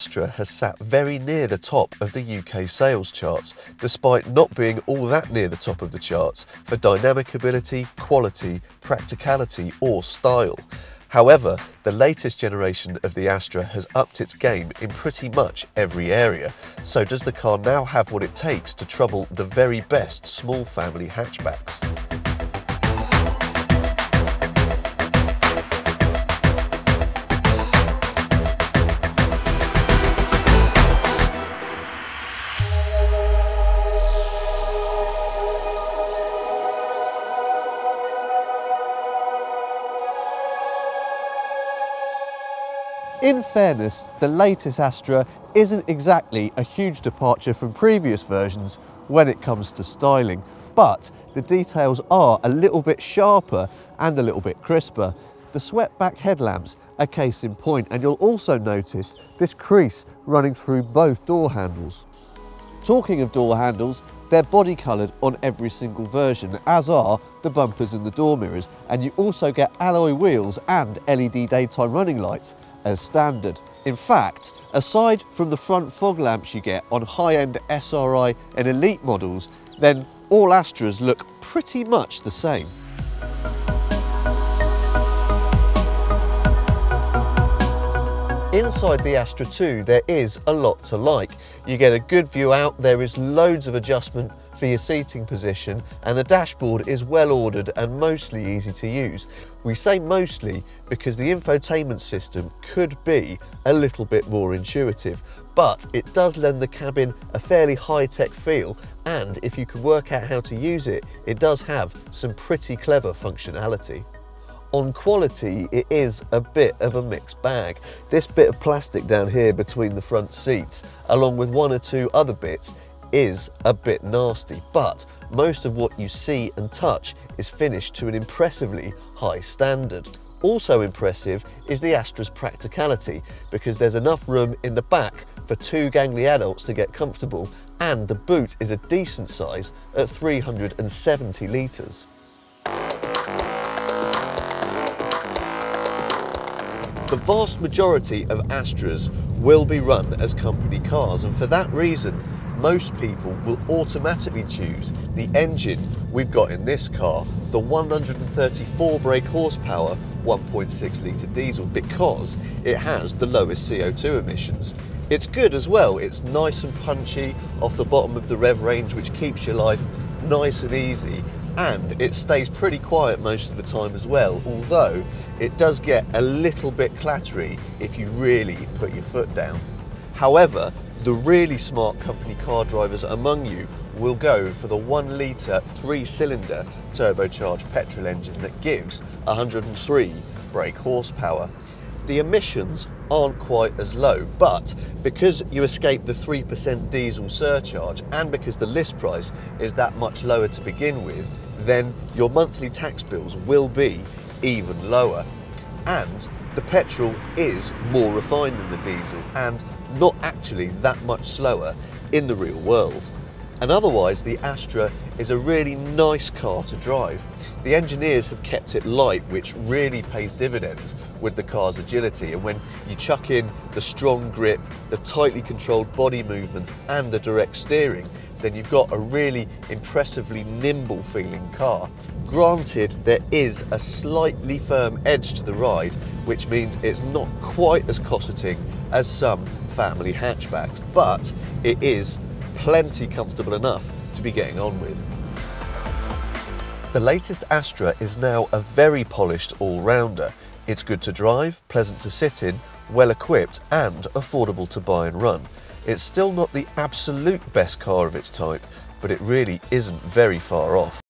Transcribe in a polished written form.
Astra has sat very near the top of the UK sales charts, despite not being all that near the top of the charts for dynamic ability, quality, practicality or style. However, the latest generation of the Astra has upped its game in pretty much every area. So does the car now have what it takes to trouble the very best small family hatchbacks? In fairness, the latest Astra isn't exactly a huge departure from previous versions when it comes to styling, but the details are a little bit sharper and a little bit crisper. The swept-back headlamps are case in point, and you'll also notice this crease running through both door handles. Talking of door handles, they're body coloured on every single version, as are the bumpers and the door mirrors, and you also get alloy wheels and LED daytime running lights as standard. In fact, aside from the front fog lamps you get on high-end SRI and Elite models, then all Astras look pretty much the same. Inside the Astra 2 there is a lot to like. You get a good view out, there is loads of adjustment for your seating position, and the dashboard is well ordered and mostly easy to use. We say mostly because the infotainment system could be a little bit more intuitive, but it does lend the cabin a fairly high-tech feel, and if you can work out how to use it, it does have some pretty clever functionality. On quality, it is a bit of a mixed bag. This bit of plastic down here between the front seats, along with one or two other bits, is a bit nasty, but most of what you see and touch is finished to an impressively high standard. Also impressive is the Astra's practicality, because there's enough room in the back for two gangly adults to get comfortable, and the boot is a decent size at 370 litres. The vast majority of Astras will be run as company cars, and for that reason most people will automatically choose the engine we've got in this car, the 134 brake horsepower 1.6 litre diesel, because it has the lowest CO2 emissions. It's good as well, it's nice and punchy off the bottom of the rev range, which keeps your life nice and easy, and it stays pretty quiet most of the time as well, although it does get a little bit clattery if you really put your foot down. However, the really smart company car drivers among you will go for the 1 litre 3-cylinder turbocharged petrol engine that gives 103 brake horsepower. The emissions aren't quite as low, but because you escape the 3% diesel surcharge and because the list price is that much lower to begin with, then your monthly tax bills will be even lower. And the petrol is more refined than the diesel and not actually that much slower in the real world. And otherwise, the Astra is a really nice car to drive. The engineers have kept it light, which really pays dividends with the car's agility, and when you chuck in the strong grip, the tightly controlled body movements and the direct steering, then you've got a really impressively nimble feeling car. Granted, there is a slightly firm edge to the ride, which means it's not quite as cosseting as some family hatchbacks, but it is plenty comfortable enough to be getting on with. The latest Astra is now a very polished all-rounder. It's good to drive, pleasant to sit in, well equipped and affordable to buy and run. It's still not the absolute best car of its type, but it really isn't very far off.